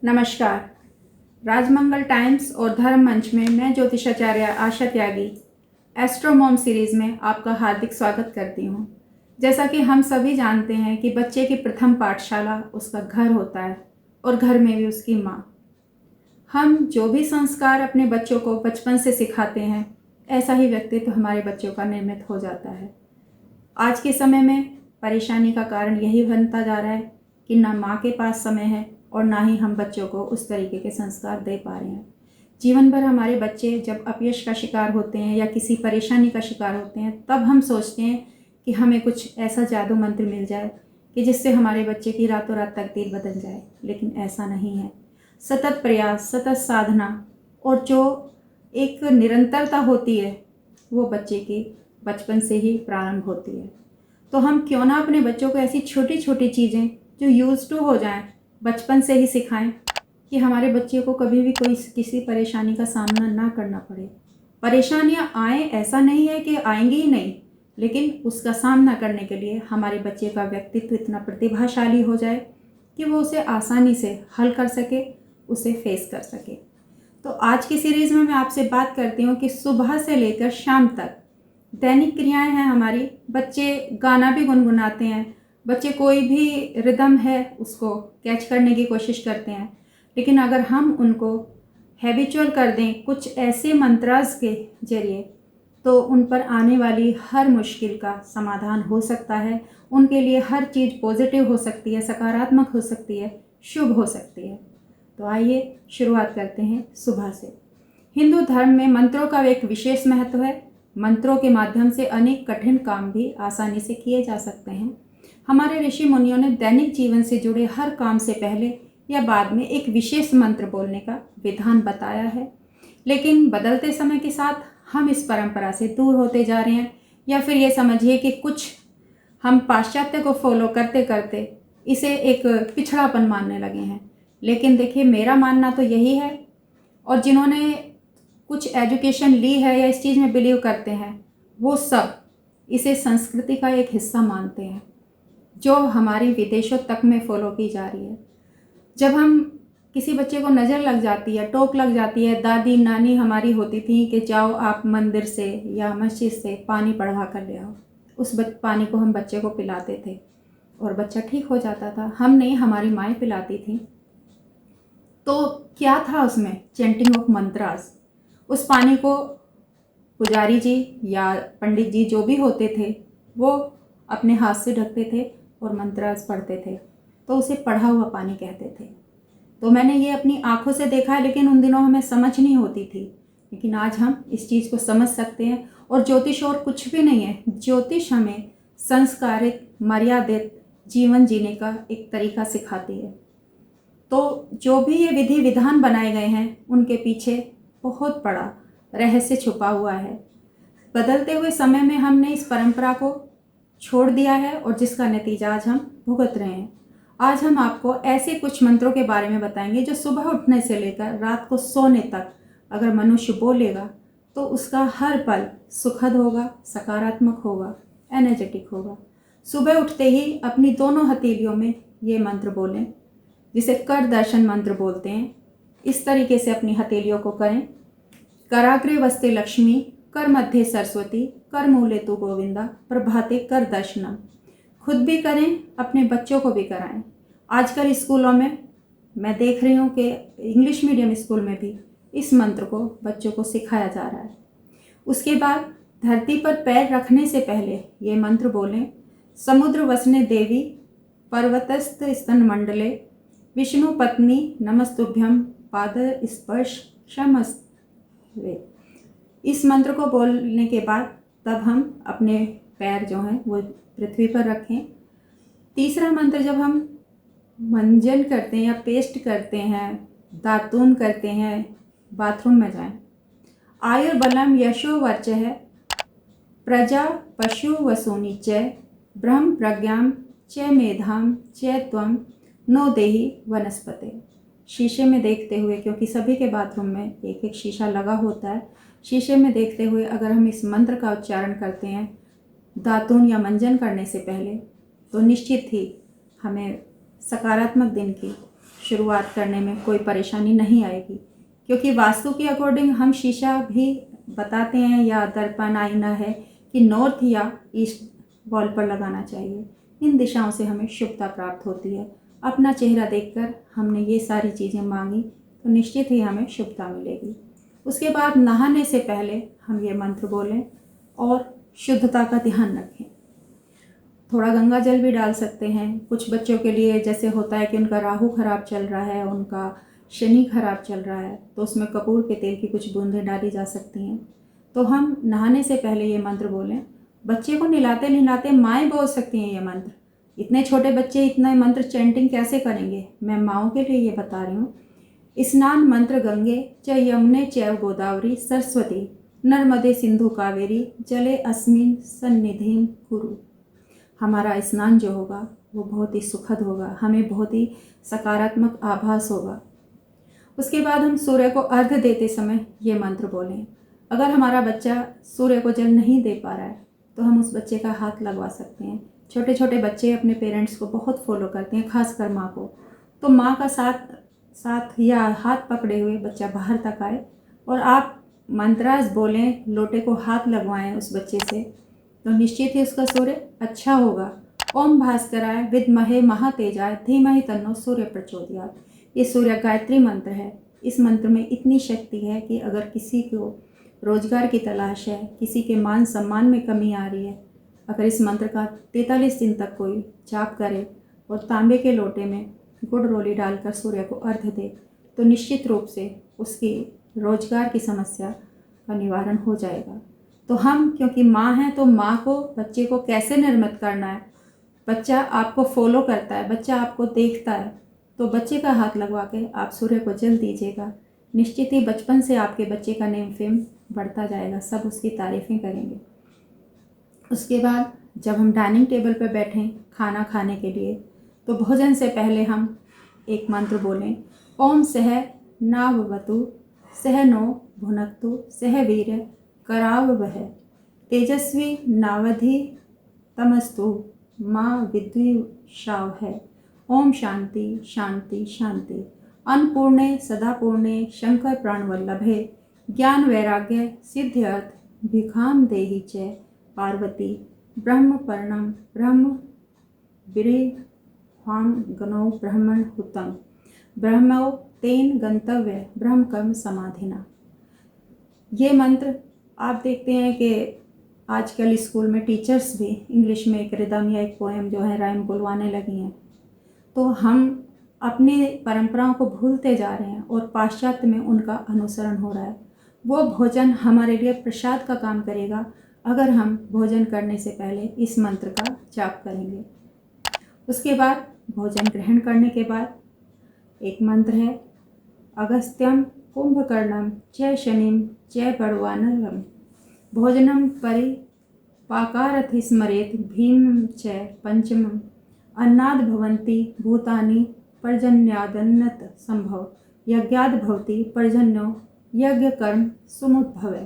नमस्कार। राजमंगल टाइम्स और धर्म मंच में मैं ज्योतिषाचार्य आशा त्यागी एस्ट्रोमॉम सीरीज़ में आपका हार्दिक स्वागत करती हूँ। जैसा कि हम सभी जानते हैं कि बच्चे की प्रथम पाठशाला उसका घर होता है और घर में भी उसकी माँ। हम जो भी संस्कार अपने बच्चों को बचपन से सिखाते हैं, ऐसा ही व्यक्तित्व हमारे बच्चों का निर्मित हो जाता है। आज के समय में परेशानी का कारण यही बनता जा रहा है कि ना माँ के पास समय है और ना ही हम बच्चों को उस तरीके के संस्कार दे पा रहे हैं। जीवन भर हमारे बच्चे जब अपयश का शिकार होते हैं या किसी परेशानी का शिकार होते हैं, तब हम सोचते हैं कि हमें कुछ ऐसा जादू मंत्र मिल जाए कि जिससे हमारे बच्चे की रातों रात तकदीर बदल जाए, लेकिन ऐसा नहीं है। सतत प्रयास, सतत साधना और जो एक निरंतरता होती है, वो बच्चे की बचपन से ही प्रारंभ होती है। तो हम क्यों ना अपने बच्चों को ऐसी छोटी छोटी चीज़ें जो यूज टू हो जाएं, बचपन से ही सिखाएं कि हमारे बच्चे को कभी भी कोई किसी परेशानी का सामना ना करना पड़े। परेशानियां आए ऐसा नहीं है कि आएंगी ही नहीं, लेकिन उसका सामना करने के लिए हमारे बच्चे का व्यक्तित्व इतना प्रतिभाशाली हो जाए कि वो उसे आसानी से हल कर सके, उसे फेस कर सके। तो आज की सीरीज़ में मैं आपसे बात करती हूँ कि सुबह से लेकर शाम तक दैनिक क्रियाएं हैं हमारी। बच्चे गाना भी गुनगुनाते हैं, बच्चे कोई भी रिदम है उसको कैच करने की कोशिश करते हैं, लेकिन अगर हम उनको हैबिचुअल कर दें कुछ ऐसे मंत्रास के जरिए, तो उन पर आने वाली हर मुश्किल का समाधान हो सकता है। उनके लिए हर चीज़ पॉजिटिव हो सकती है, सकारात्मक हो सकती है, शुभ हो सकती है। तो आइए शुरुआत करते हैं सुबह से। हिंदू धर्म में मंत्रों का एक विशेष महत्व है। मंत्रों के माध्यम से अनेक कठिन काम भी आसानी से किए जा सकते हैं। हमारे ऋषि मुनियों ने दैनिक जीवन से जुड़े हर काम से पहले या बाद में एक विशेष मंत्र बोलने का विधान बताया है, लेकिन बदलते समय के साथ हम इस परंपरा से दूर होते जा रहे हैं, या फिर ये समझिए कि कुछ हम पाश्चात्य को फॉलो करते करते इसे एक पिछड़ापन मानने लगे हैं। लेकिन देखिए, मेरा मानना तो यही है, और जिन्होंने कुछ एजुकेशन ली है या इस चीज़ में बिलीव करते हैं, वो सब इसे संस्कृति का एक हिस्सा मानते हैं जो हमारी विदेशों तक में फॉलो की जा रही है। जब हम किसी बच्चे को नज़र लग जाती है, टोक लग जाती है, दादी नानी हमारी होती थी कि जाओ आप मंदिर से या मस्जिद से पानी पढ़वा कर ले आओ, उस पानी को हम बच्चे को पिलाते थे और बच्चा ठीक हो जाता था। हम नहीं, हमारी माएँ पिलाती थी। तो क्या था उसमें? Chanting of mantras. उस पानी को पुजारी जी या पंडित जी जो भी होते थे, वो अपने हाथ से ढकते थे और मंत्रास पढ़ते थे, तो उसे पढ़ा हुआ पानी कहते थे। तो मैंने ये अपनी आंखों से देखा है, लेकिन उन दिनों हमें समझ नहीं होती थी, लेकिन आज हम इस चीज़ को समझ सकते हैं। और ज्योतिष और कुछ भी नहीं है, ज्योतिष हमें संस्कारित मर्यादित जीवन जीने का एक तरीका सिखाती है। तो जो भी ये विधि विधान बनाए गए हैं, उनके पीछे बहुत बड़ा रहस्य छुपा हुआ है। बदलते हुए समय में हमने इस परंपरा को छोड़ दिया है और जिसका नतीजा आज हम भुगत रहे हैं। आज हम आपको ऐसे कुछ मंत्रों के बारे में बताएंगे जो सुबह उठने से लेकर रात को सोने तक अगर मनुष्य बोलेगा तो उसका हर पल सुखद होगा, सकारात्मक होगा, एनर्जेटिक होगा। सुबह उठते ही अपनी दोनों हथेलियों में ये मंत्र बोलें, जिसे कर दर्शन मंत्र बोलते हैं। इस तरीके से अपनी हथेलियों को करें। कराग्रे वस्ते लक्ष्मी, कर मध्य सरस्वती, कर मूले तु गोविंदा, प्रभाते कर दर्शनम। खुद भी करें, अपने बच्चों को भी कराएं। आजकल स्कूलों में मैं देख रही हूँ कि इंग्लिश मीडियम स्कूल में भी इस मंत्र को बच्चों को सिखाया जा रहा है। उसके बाद धरती पर पैर रखने से पहले ये मंत्र बोलें। समुद्र वसने देवी, पर्वतस्थ स्तन मंडले, विष्णु पत्नी नमस्तुभ्यम, पाद स्पर्श क्षमस्त। इस मंत्र को बोलने के बाद तब हम अपने पैर जो हैं वो पृथ्वी पर रखें। तीसरा मंत्र, जब हम मंजन करते हैं या पेस्ट करते हैं, दातून करते हैं, बाथरूम में जाएं। आयुर्बलम यशो वर्चः, प्रजा पशु वसूनि च, ब्रह्म प्रज्ञाम च मेधाम च त्वं नो देहि वनस्पते। शीशे में देखते हुए, क्योंकि सभी के बाथरूम में एक एक शीशा लगा होता है, शीशे में देखते हुए अगर हम इस मंत्र का उच्चारण करते हैं दातून या मंजन करने से पहले, तो निश्चित ही हमें सकारात्मक दिन की शुरुआत करने में कोई परेशानी नहीं आएगी, क्योंकि वास्तु के अकॉर्डिंग हम शीशा भी बताते हैं या दर्पण आईना है कि नॉर्थ या ईस्ट वॉल पर लगाना चाहिए। इन दिशाओं से हमें शुभता प्राप्त होती है। अपना चेहरा देखकर हमने ये सारी चीज़ें मांगी तो निश्चित ही हमें शुभता मिलेगी। उसके बाद नहाने से पहले हम ये मंत्र बोलें और शुद्धता का ध्यान रखें। थोड़ा गंगा जल भी डाल सकते हैं। कुछ बच्चों के लिए जैसे होता है कि उनका राहु खराब चल रहा है, उनका शनि खराब चल रहा है, तो उसमें कपूर के तेल की कुछ बूंदें डाली जा सकती हैं। तो हम नहाने से पहले ये मंत्र बोलें। बच्चे को नहलाते नहलाते माएँ बोल सकती हैं ये मंत्र। इतने छोटे बच्चे इतना मंत्र चैंटिंग कैसे करेंगे, मैं माँओं के लिए ये बता रही हूँ। स्नान मंत्र गंगे च यमुने चैव गोदावरी सरस्वती नर्मदे सिंधु कावेरी जले अस्मिन सन्निधिं कुरु। हमारा स्नान जो होगा वो बहुत ही सुखद होगा, हमें बहुत ही सकारात्मक आभास होगा। उसके बाद हम सूर्य को अर्घ्य देते समय ये मंत्र बोलें। अगर हमारा बच्चा सूर्य को जल नहीं दे पा रहा है तो हम उस बच्चे का हाथ लगवा सकते हैं। छोटे छोटे बच्चे अपने पेरेंट्स को बहुत फॉलो करते हैं, खासकर माँ को। तो माँ का साथ या हाथ पकड़े हुए बच्चा बाहर तक आए और आप मंत्रास बोलें, लोटे को हाथ लगवाएं उस बच्चे से, तो निश्चित ही उसका सूर्य अच्छा होगा। ओम भास्कराय विद्महे महातेजाय धीमहि तन्नो सूर्य प्रचोदयात्। ये सूर्य गायत्री मंत्र है। इस मंत्र में इतनी शक्ति है कि अगर किसी को रोजगार की तलाश है, किसी के मान सम्मान में कमी आ रही है, अगर इस मंत्र का 43 दिन तक कोई जाप करे और तांबे के लोटे में गुड़ रोली डालकर सूर्य को अर्घ्य दे, तो निश्चित रूप से उसकी रोजगार की समस्या का निवारण हो जाएगा। तो हम क्योंकि माँ हैं तो माँ को बच्चे को कैसे निर्मित करना है, बच्चा आपको फॉलो करता है, बच्चा आपको देखता है, तो बच्चे का हाथ लगवा के आप सूर्य को जल दीजिएगा। निश्चित ही बचपन से आपके बच्चे का नेम फेम बढ़ता जाएगा, सब उसकी तारीफ़ें करेंगे। उसके बाद जब हम डाइनिंग टेबल पर बैठें खाना खाने के लिए, तो भोजन से पहले हम एक मंत्र बोलें। ओम सह नाववतु सह नो भुनक्तु सह वीर कराववह तेजस्वी नावधि तमस्तु माँ विद्विषावह। ओम शांति शांति शांति। अन्नपूर्णे सदापूर्णे शंकर प्राणवल्लभे ज्ञान वैराग्य सिद्ध्यर्थ भिखाम देहि च पार्वती ब्रह्म पर्णम ब्रह्म विरेहाम गणो ब्रह्मण हुतम ब्रह्मो तेन गंतव्य ब्रह्म कर्म समाधिना। ये मंत्र आप देखते हैं कि आजकल स्कूल में टीचर्स भी इंग्लिश में एक रिदम या एक पोएम जो है राइम बुलवाने लगी हैं। तो हम अपने परंपराओं को भूलते जा रहे हैं और पाश्चात्य में उनका अनुसरण हो रहा है। वो भोजन हमारे लिए प्रसाद का काम करेगा अगर हम भोजन करने से पहले इस मंत्र का जाप करेंगे। उसके बाद भोजन ग्रहण करने के बाद एक मंत्र है। अगस्त्यम कुंभकर्णम जय शनिम जय बड़वानरम भोजनम परिपाकारथि स्मरेत भीम च पंचमम अन्नाद भवन्ति भूतानि पर्जन्यादन्नत संभव यज्ञाद भवति पर्जन्यो यज्ञ कर्म सुमुद्भवे।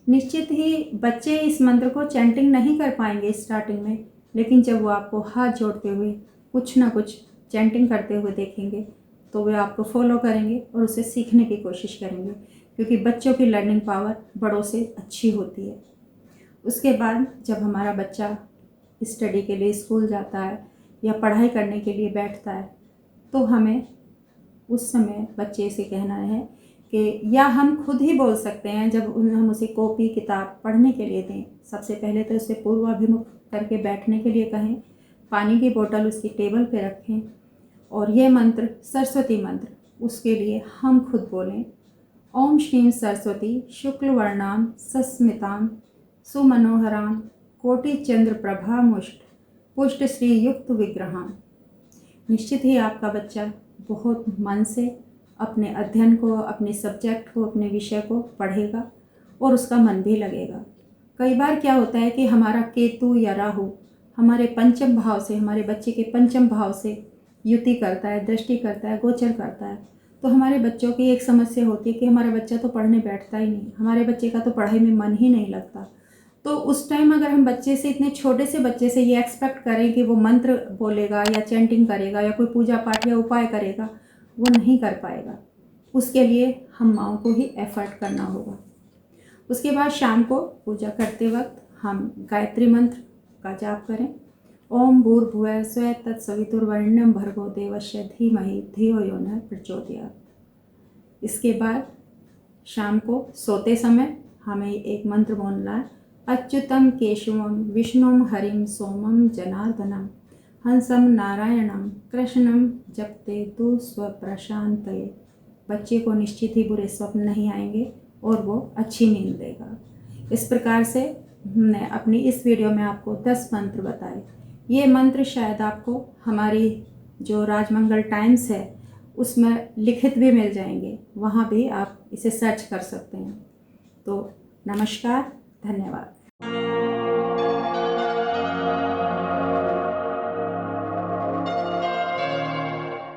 निश्चित ही बच्चे इस मंत्र को चैंटिंग नहीं कर पाएंगे स्टार्टिंग में, लेकिन जब वो आपको हाथ जोड़ते हुए कुछ ना कुछ चैंटिंग करते हुए देखेंगे तो वे आपको फॉलो करेंगे और उसे सीखने की कोशिश करेंगे, क्योंकि बच्चों की लर्निंग पावर बड़ों से अच्छी होती है। उसके बाद जब हमारा बच्चा स्टडी के लिए स्कूल जाता है या पढ़ाई करने के लिए बैठता है, तो हमें उस समय बच्चे से कहना है कि, या हम खुद ही बोल सकते हैं जब हम उसे कॉपी किताब पढ़ने के लिए दें, सबसे पहले तो उसे पूर्वाभिमुख करके बैठने के लिए कहें, पानी की बोतल उसकी टेबल पे रखें और ये मंत्र सरस्वती मंत्र उसके लिए हम खुद बोलें। ओम श्रीं सरस्वती शुक्लवर्णाम सस्मिताम सुमनोहराम कोटि चंद्र प्रभा मुष्ट पुष्ट श्री युक्त विग्रहाम। निश्चित ही आपका बच्चा बहुत मन से अपने अध्ययन को, अपने सब्जेक्ट को, अपने विषय को पढ़ेगा और उसका मन भी लगेगा। कई बार क्या होता है कि हमारा केतु या राहु हमारे पंचम भाव से, हमारे बच्चे के पंचम भाव से युति करता है, दृष्टि करता है, गोचर करता है, तो हमारे बच्चों की एक समस्या होती है कि हमारा बच्चा तो पढ़ने बैठता ही नहीं, हमारे बच्चे का तो पढ़ाई में मन ही नहीं लगता। तो उस टाइम अगर हम बच्चे से, इतने छोटे से बच्चे से ये एक्सपेक्ट करें कि वो मंत्र बोलेगा या चैंटिंग करेगा या कोई पूजा पाठ या उपाय करेगा, वो नहीं कर पाएगा। उसके लिए हम माँओं को ही एफर्ट करना होगा। उसके बाद शाम को पूजा करते वक्त हम गायत्री मंत्र का जाप करें। ओम भूर्भुवः स्वः तत्सवितुर्वरेण्यं भर्गो देवस्य धीमहि धियो यो नः प्रचोदयात्। इसके बाद शाम को सोते समय हमें एक मंत्र बोलना है। अच्युतम केशवम विष्णुम हरिम सोमम जनार्दनम हंसम नारायणम कृष्णम जपते तु स्वप्रशांतये। बच्चे को निश्चित ही बुरे स्वप्न नहीं आएंगे और वो अच्छी नींद लेगा। इस प्रकार से हमने अपनी इस वीडियो में आपको 10 मंत्र बताए। ये मंत्र शायद आपको हमारी जो राजमंगल टाइम्स है उसमें लिखित भी मिल जाएंगे, वहाँ भी आप इसे सर्च कर सकते हैं। तो नमस्कार, धन्यवाद।